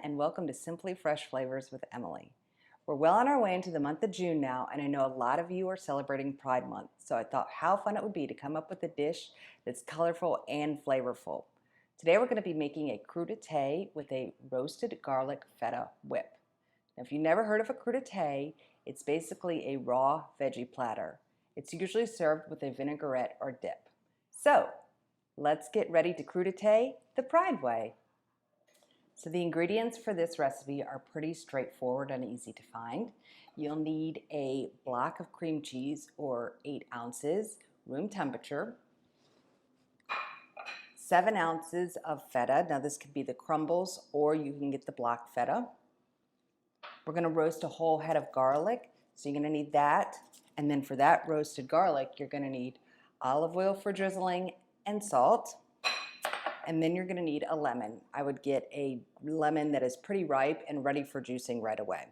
and welcome to Simply Fresh Flavors with Emily. We're well on our way into the month of June now, and I know a lot of you are celebrating Pride Month, so I thought how fun it would be to come up with a dish that's colorful and flavorful. Today we're going to be making a crudité with a roasted garlic feta whip. Now, if you've never heard of a crudité, it's basically a raw veggie platter. It's usually served with a vinaigrette or dip. So, let's get ready to crudité the Pride way. So the ingredients for this recipe are pretty straightforward and easy to find. You'll need a block of cream cheese, or 8 ounces, room temperature, 7 ounces of feta. Now this could be the crumbles or you can get the block feta. We're going to roast a whole head of garlic, so you're going to need that. And then for that roasted garlic, you're going to need olive oil for drizzling and salt. And then you're going to need a lemon. I would get a lemon that is pretty ripe and ready for juicing right away.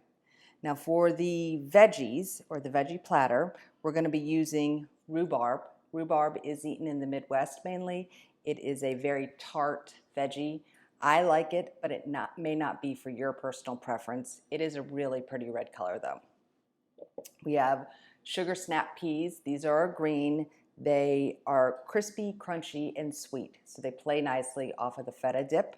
Now for the veggies, or the veggie platter, we're going to be using rhubarb. Rhubarb is eaten in the Midwest mainly. It is a very tart veggie. I like it, but it may not be for your personal preference. It is a really pretty red color though. We have sugar snap peas. These are green. They are crispy, crunchy, and sweet, so they play nicely off of the feta dip.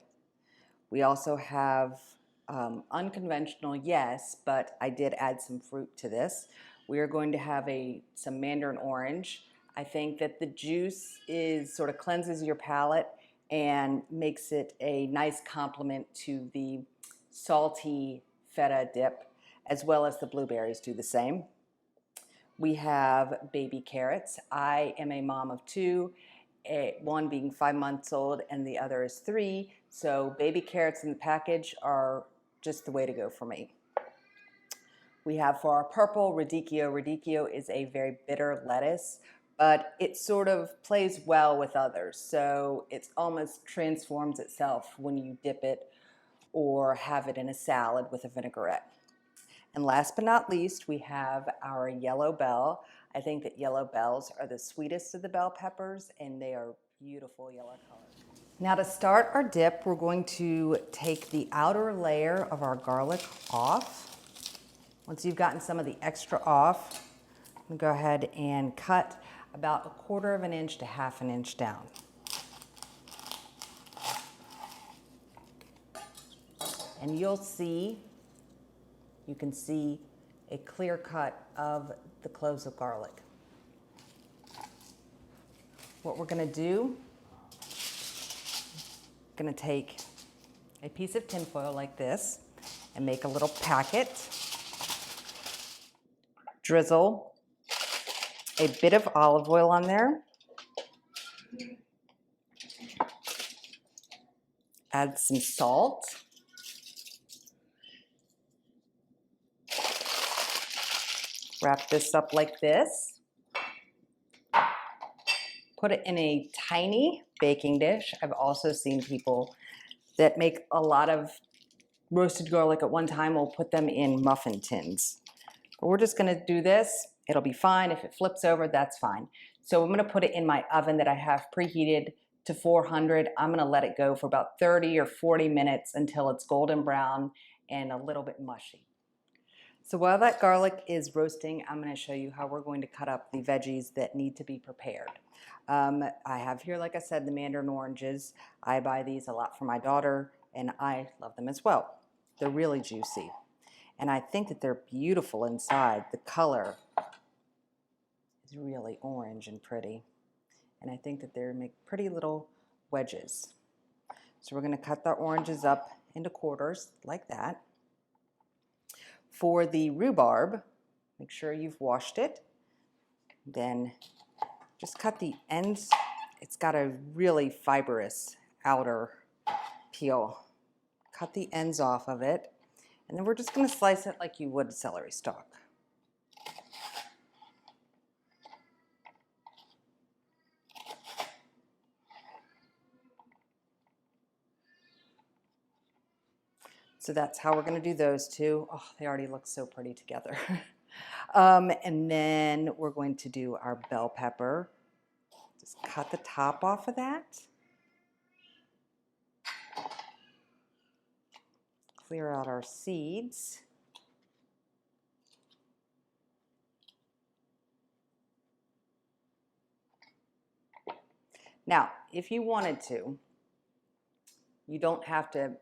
We also have unconventional, yes, but I did add some fruit to this. We are going to have some mandarin orange. I think that the juice sort of cleanses your palate and makes it a nice complement to the salty feta dip, as well as the blueberries do the same. We have baby carrots. I am a mom of 2, one being 5 months old and the other is 3. So baby carrots in the package are just the way to go for me. We have for our purple radicchio. Radicchio is a very bitter lettuce, but it sort of plays well with others. So it almost transforms itself when you dip it or have it in a salad with a vinaigrette. And last but not least, we have our yellow bell. I think that yellow bells are the sweetest of the bell peppers, and they are beautiful yellow color. Now to start our dip, we're going to take the outer layer of our garlic off. Once you've gotten some of the extra off, I'm gonna go ahead and cut about 1/4 of an inch to 1/2 inch down. And you can see a clear cut of the cloves of garlic. What we're going to do, we're going to take a piece of tin foil like this and make a little packet. Drizzle a bit of olive oil on there. Add some salt. Wrap this up like this. Put it in a tiny baking dish. I've also seen people that make a lot of roasted garlic at one time will put them in muffin tins. But we're just gonna do this. It'll be fine. If it flips over, that's fine. So I'm gonna put it in my oven that I have preheated to 400. I'm gonna let it go for about 30 or 40 minutes until it's golden brown and a little bit mushy. So while that garlic is roasting, I'm going to show you how we're going to cut up the veggies that need to be prepared. I have here, like I said, the mandarin oranges. I buy these a lot for my daughter, and I love them as well. They're really juicy, and I think that they're beautiful inside. The color is really orange and pretty, and I think that they make pretty little wedges. So we're going to cut the oranges up into quarters like that. For the rhubarb, make sure you've washed it. Then just cut the ends. It's got a really fibrous outer peel. Cut the ends off of it. And then we're just going to slice it like you would celery stalk. So that's how we're going to do those two. Oh, they already look so pretty together. And then we're going to do our bell pepper. Just cut the top off of that. clear out our seeds. Now, if you wanted to, you don't have to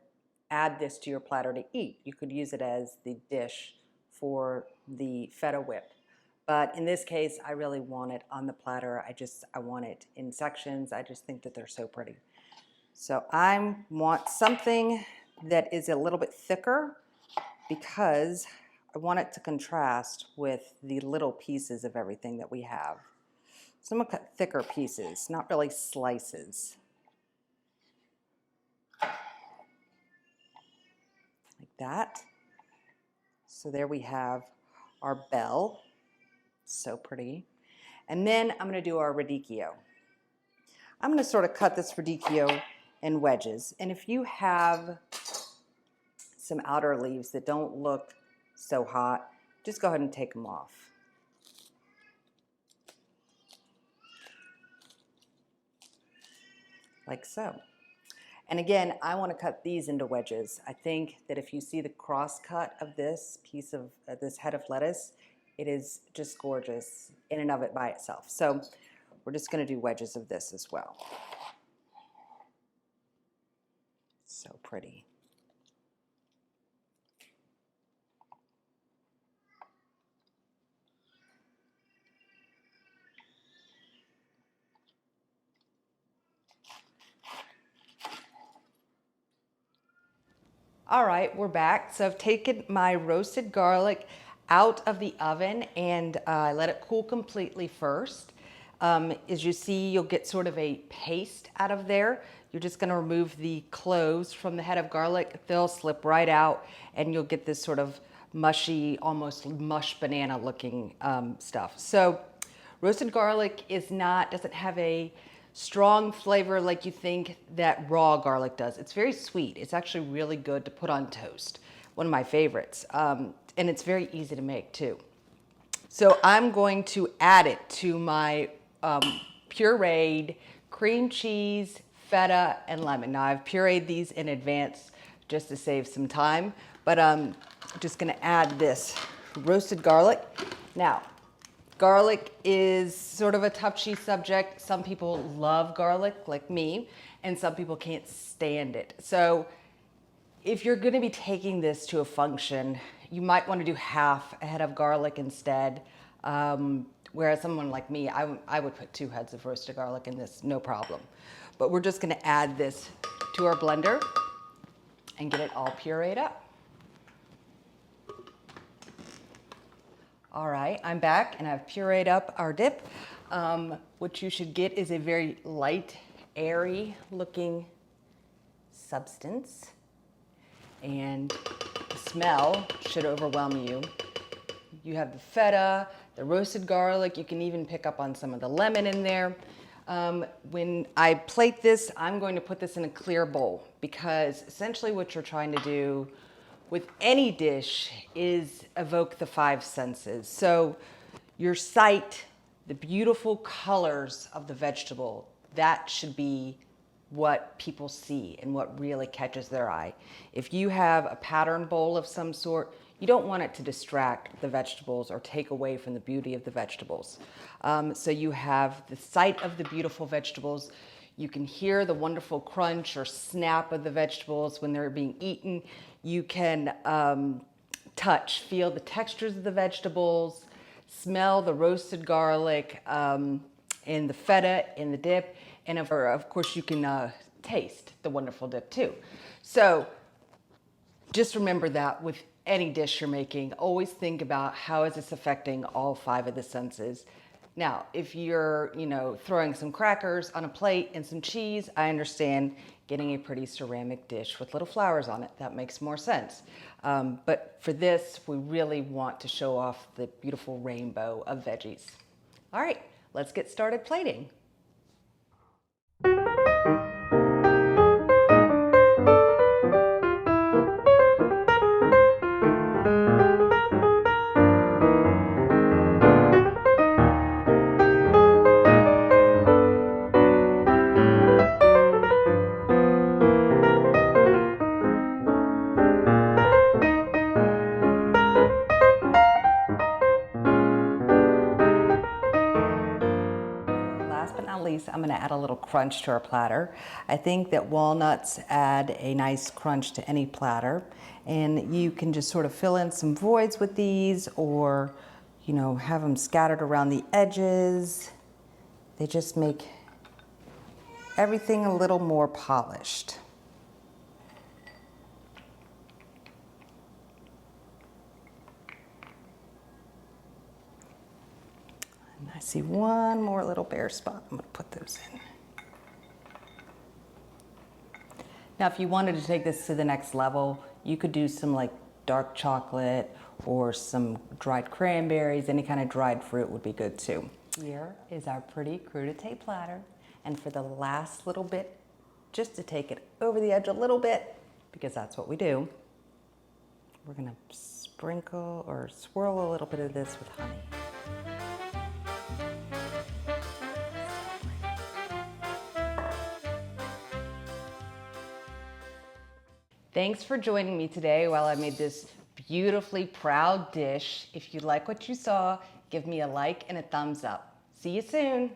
add this to your platter to eat. You could use it as the dish for the feta whip. But in this case, I really want it on the platter. I want it in sections. I just think that they're so pretty. So I want something that is a little bit thicker because I want it to contrast with the little pieces of everything that we have. So I'm gonna cut thicker pieces, not really slices. Like that. So there we have our bell. So pretty. And then I'm gonna do our radicchio. I'm gonna sort of cut this radicchio in wedges. And if you have some outer leaves that don't look so hot, just go ahead and take them off. Like so. And again, I want to cut these into wedges. I think that if you see the cross cut of this piece of this head of lettuce, it is just gorgeous in and of it by itself. So we're just going to do wedges of this as well. So pretty. All right, we're back. So I've taken my roasted garlic out of the oven and I let it cool completely first. As you see, you'll get sort of a paste out of there. You're just gonna remove the cloves from the head of garlic. They'll slip right out and you'll get this sort of mushy, almost mush banana looking stuff. So roasted garlic doesn't have a strong flavor like you think that raw garlic does. It's very sweet. It's actually really good to put on toast. One of my favorites. And it's very easy to make too. So I'm going to add it to my pureed cream cheese, feta, and lemon. Now I've pureed these in advance just to save some time, but I'm just gonna add this roasted garlic. Now, garlic is sort of a touchy subject. Some people love garlic, like me, and some people can't stand it. So if you're gonna be taking this to a function, you might wanna do half a head of garlic instead. Whereas someone like me, I would put 2 heads of roasted garlic in this, no problem. But we're just gonna add this to our blender and get it all pureed up. All right, I'm back and I've pureed up our dip. What you should get is a very light, airy looking substance. And the smell should overwhelm you. You have the feta, the roasted garlic. You can even pick up on some of the lemon in there. When I plate this, I'm going to put this in a clear bowl because essentially what you're trying to do with any dish is evoke the 5 senses. So your sight, the beautiful colors of the vegetable, that should be what people see and what really catches their eye. If you have a pattern bowl of some sort, you don't want it to distract the vegetables or take away from the beauty of the vegetables. So you have the sight of the beautiful vegetables. You can hear the wonderful crunch or snap of the vegetables when they're being eaten. You can feel the textures of the vegetables, smell the roasted garlic and the feta in the dip. And of course, you can taste the wonderful dip too. So just remember that with any dish you're making, always think about how is this affecting all 5 of the senses. Now, if you're, throwing some crackers on a plate and some cheese, I understand getting a pretty ceramic dish with little flowers on it. That makes more sense. But for this, we really want to show off the beautiful rainbow of veggies. All right, let's get started plating. crunch to our platter. I think that walnuts add a nice crunch to any platter, and you can just sort of fill in some voids with these, or you know, have them scattered around the edges. They just make everything a little more polished. And I see one more little bare spot. I'm going to put those in. Now, if you wanted to take this to the next level, you could do some like dark chocolate or some dried cranberries. Any kind of dried fruit would be good too. Here is our pretty crudité platter. And for the last little bit, just to take it over the edge a little bit, because that's what we do, we're gonna sprinkle or swirl a little bit of this with honey. Thanks for joining me today while I made this beautifully proud dish. If you like what you saw, give me a like and a thumbs up. See you soon.